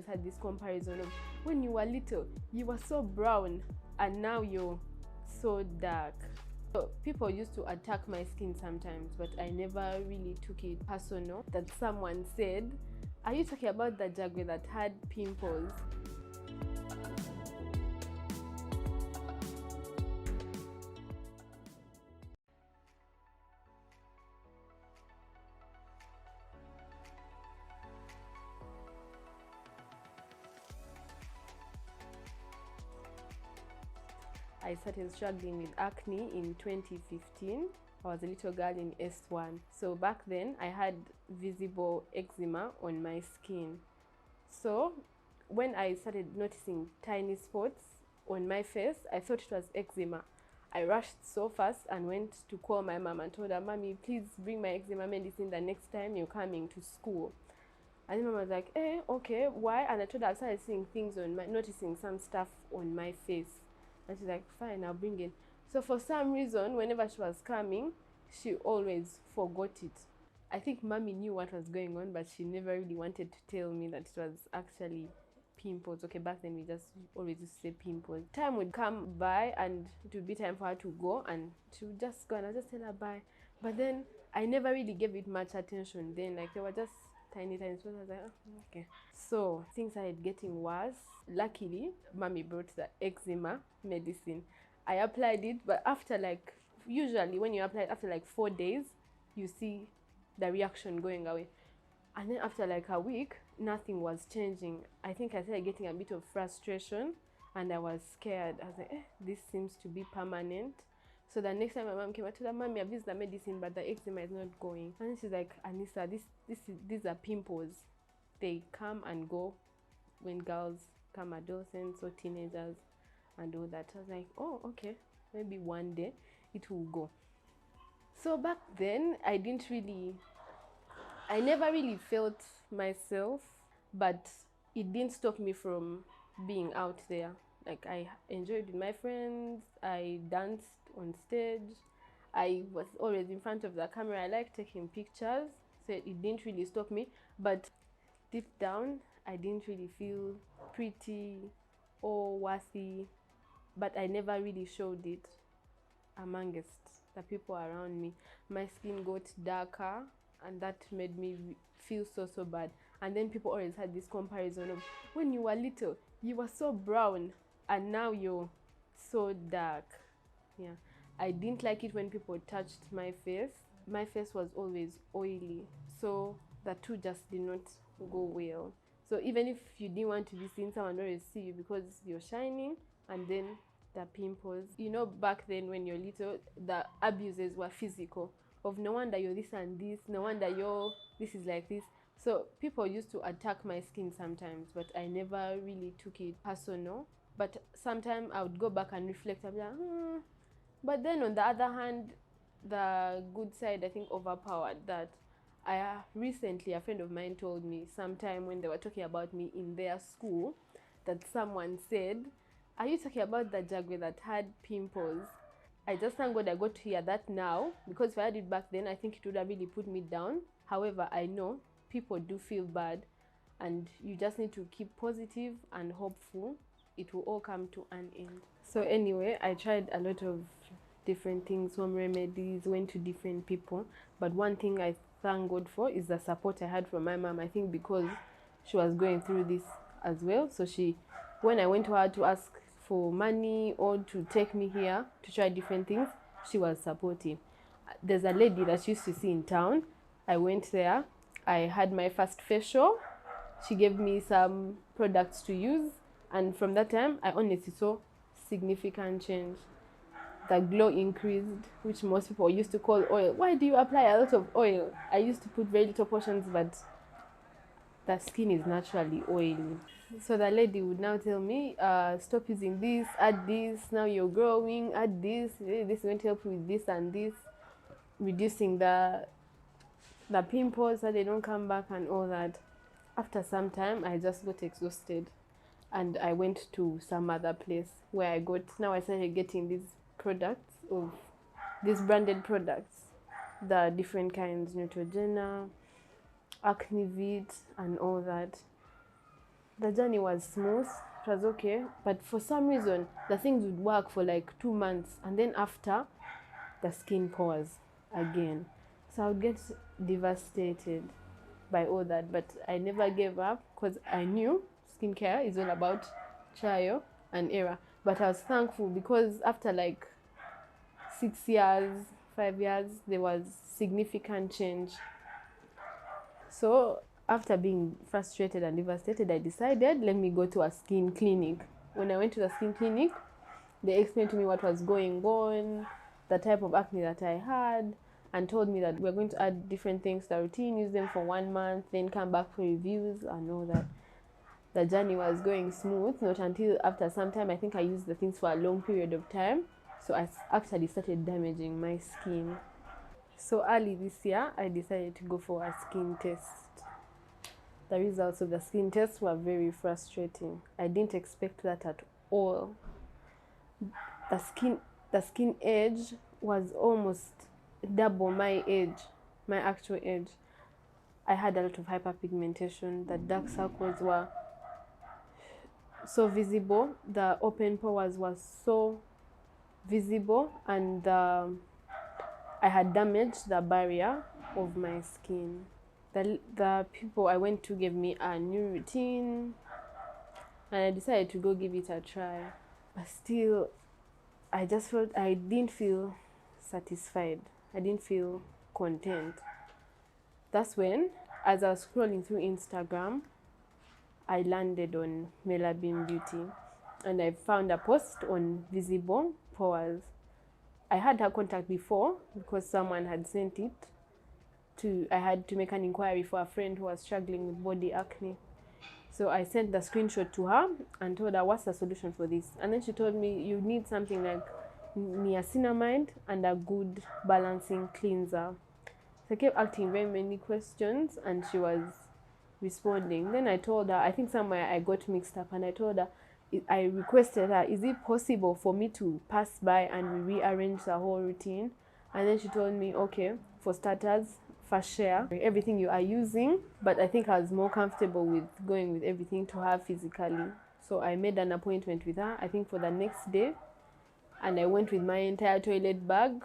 Had this comparison of when you were little you were so brown and now you're so dark. So people used to attack my skin sometimes, but I never really took it personal. That someone said, are you talking about the Jagwe that had pimples? I started struggling with acne in 2015. I was a little girl in S1. So back then I had visible eczema on my skin. So when I started noticing tiny spots on my face, I thought it was eczema. I rushed so fast and went to call my mom and told her, "Mommy, please bring my eczema medicine the next time you're coming to school." And mom was like, okay, why? And I told her I started seeing things noticing some stuff on my face. And she's like, fine, I'll bring it. So for some reason, whenever she was coming, she always forgot it. I think mommy knew what was going on, but she never really wanted to tell me that it was actually pimples. Okay, back then we just always used to say pimples. Time would come by and it would be time for her to go, and she would just go and I'll just tell her bye. But then I never really gave it much attention then. Like, they were just tiny spots. I was like, oh, okay. So things started getting worse. Luckily, mommy brought the eczema medicine. I applied it, but after usually when you apply it after 4 days, you see the reaction going away. And then after a week, nothing was changing. I think I started getting a bit of frustration and I was scared. I was like, this seems to be permanent. So the next time my mom came, I told her, "Mommy, I've used the medicine, but the eczema is not going." And then she's like, "Anisah, these are pimples. They come and go when girls come adolescents or teenagers and all that." I was like, oh, okay, maybe one day it will go. So back then, I never really felt myself, but it didn't stop me from being out there. Like, I enjoyed with my friends, I danced on stage, I was always in front of the camera. I like taking pictures, so it didn't really stop me. But deep down, I didn't really feel pretty or worthy, but I never really showed it amongst the people around me. My skin got darker and that made me feel so bad. And then people always had this comparison of when you were little you were so brown and now you're so dark. Yeah, I didn't like it when people touched my face. My face was always oily, so the two just did not go well. So even if you didn't want to be seen, someone always see you because you're shining. And then the pimples, back then when you're little, the abuses were physical, of no wonder you're this and this, no wonder this is like this. So people used to attack my skin sometimes, but I never really took it personal. But sometimes I would go back and reflect. I'd be like, But then on the other hand, the good side, I think, overpowered that. Recently, a friend of mine told me sometime when they were talking about me in their school, that someone said, "Are you talking about the Jagwe that had pimples?" I just thank God I got to hear that now, because if I had it back then, I think it would have really put me down. However, I know people do feel bad, and you just need to keep positive and hopeful. It will all come to an end. So anyway, I tried a lot of different things, home remedies, went to different people, but one thing I thank God for is the support I had from my mom. I think because she was going through this as well, so when I went to her to ask for money or to take me here to try different things, she was supportive. There's a lady that she used to see in town. I went there, I had my first facial, she gave me some products to use, and from that time I honestly saw significant change. The glow increased, which most people used to call oil. Why do you apply a lot of oil? I used to put very little portions, but the skin is naturally oily. So the lady would now tell me, stop using this, add this, now you're growing, add this is going to help you with this and this, reducing the pimples so they don't come back and all that. After some time, I just got exhausted and I went to some other place where I started getting these products of these branded products, the different kinds, Neutrogena, Acnevit and all that. The journey was smooth, it was okay, but for some reason the things would work for like 2 months, and then after, the skin pores again. So I would get devastated by all that, but I never gave up because I knew skincare is all about trial and error. But I was thankful because after like 6 years, 5 years, there was significant change. So after being frustrated and devastated, I decided, let me go to a skin clinic. When I went to the skin clinic, they explained to me what was going on, the type of acne that I had, and told me that we're going to add different things to the routine, use them for 1 month, then come back for reviews and all that. The journey was going smooth, not until after some time, I think I used the things for a long period of time. So I actually started damaging my skin. So early this year, I decided to go for a skin test. The results of the skin test were very frustrating. I didn't expect that at all. The skin age was almost double my age, my actual age. I had a lot of hyperpigmentation. The dark circles were so visible. The open pores were so visible, and I had damaged the barrier of my skin. The people I went to gave me a new routine, and I decided to go give it a try. But still, I just felt I didn't feel satisfied. I didn't feel content. That's when, as I was scrolling through Instagram, I landed on MellaQueen Beauty, and I found a post on visible pores. I had her contact before because someone had sent it to, I had to make an inquiry for a friend who was struggling with body acne. So I sent the screenshot to her and told her, what's the solution for this? And then she told me, you need something like niacinamide and a good balancing cleanser. So I kept asking very many questions and she was responding. Then I told her, I think somewhere I got mixed up, and I told her, I requested her, is it possible for me to pass by and rearrange the whole routine? And then she told me, okay, for starters, first share everything you are using. But I think I was more comfortable with going with everything to her physically. So I made an appointment with her, I think for the next day. And I went with my entire toilet bag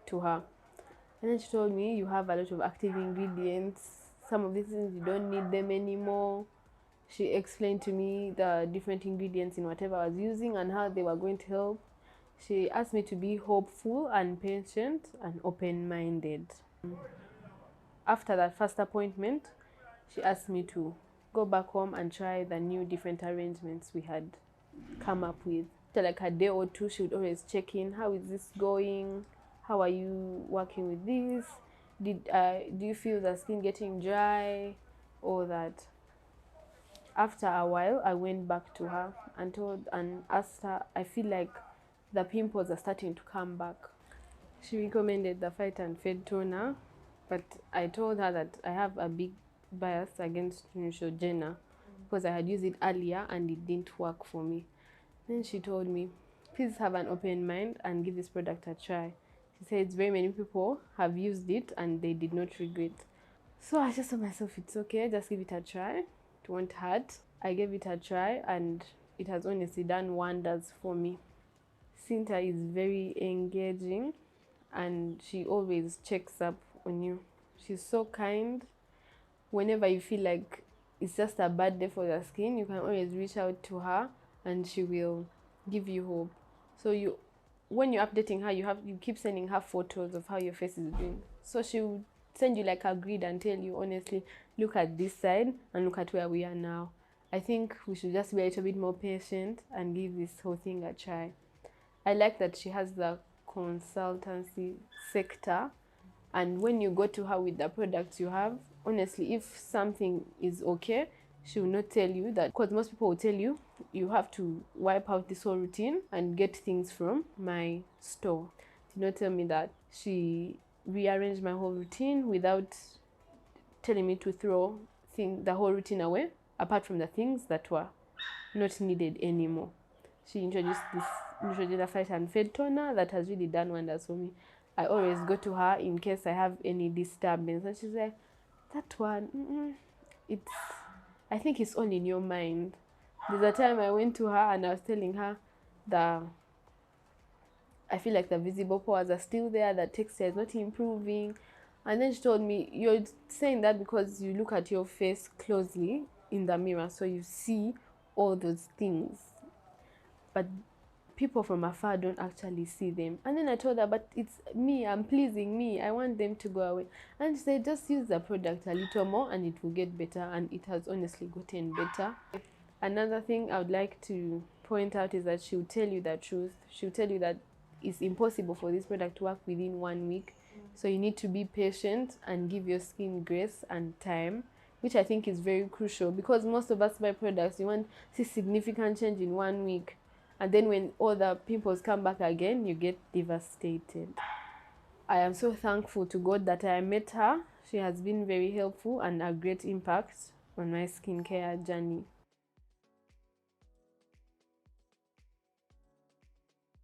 to her. And then she told me, you have a lot of active ingredients. Some of these things, you don't need them anymore. She explained to me the different ingredients in whatever I was using and how they were going to help. She asked me to be hopeful and patient and open-minded. After that first appointment, she asked me to go back home and try the new different arrangements we had come up with. After like a day or two, she would always check in. How is this going? How are you working with this? Do you feel the skin getting dry? All that. After a while, I went back to her and asked her, I feel like the pimples are starting to come back. She recommended the Fight and Fade toner, but I told her that I have a big bias against Neutrogena because I had used it earlier and it didn't work for me. Then she told me, please have an open mind and give this product a try. She said very many people have used it and they did not regret. So I just told myself, it's okay, just give it a try. It won't hurt. I gave it a try and it has honestly done wonders for me. Cynthia is very engaging and she always checks up on you. She's so kind. Whenever you feel like it's just a bad day for your skin, you can always reach out to her and she will give you hope. So when you're updating her, you keep sending her photos of how your face is doing. So she will send you like a grid and tell you, honestly, look at this side and look at where we are now. I think we should just be a little bit more patient and give this whole thing a try. I like that she has the consultancy sector, and when you go to her with the products you have, honestly, if something is okay, she will not tell you that, because most people will tell you, you have to wipe out this whole routine and get things from my store. She did not tell me that. She rearranged my whole routine without telling me to throw the whole routine away, apart from the things that were not needed anymore. She introduced this Neutrogena Fight and Fade toner that has really done wonders for me. I always go to her in case I have any disturbance, and she's like, that one, I think it's all in your mind. There's a time I went to her and I was telling her that I feel like the visible pores are still there, the texture is not improving. And then she told me, you're saying that because you look at your face closely in the mirror, so you see all those things. But people from afar don't actually see them. And then I told her, but it's me, I'm pleasing me, I want them to go away. And she said, just use the product a little more and it will get better. And it has honestly gotten better. Another thing I would like to point out is that she'll tell you the truth. She'll tell you that it's impossible for this product to work within 1 week. So you need to be patient and give your skin grace and time, which I think is very crucial, because most of us buy products, you want to see significant change in 1 week. And then when all the pimples come back again, you get devastated. I am so thankful to God that I met her. She has been very helpful and a great impact on my skincare journey.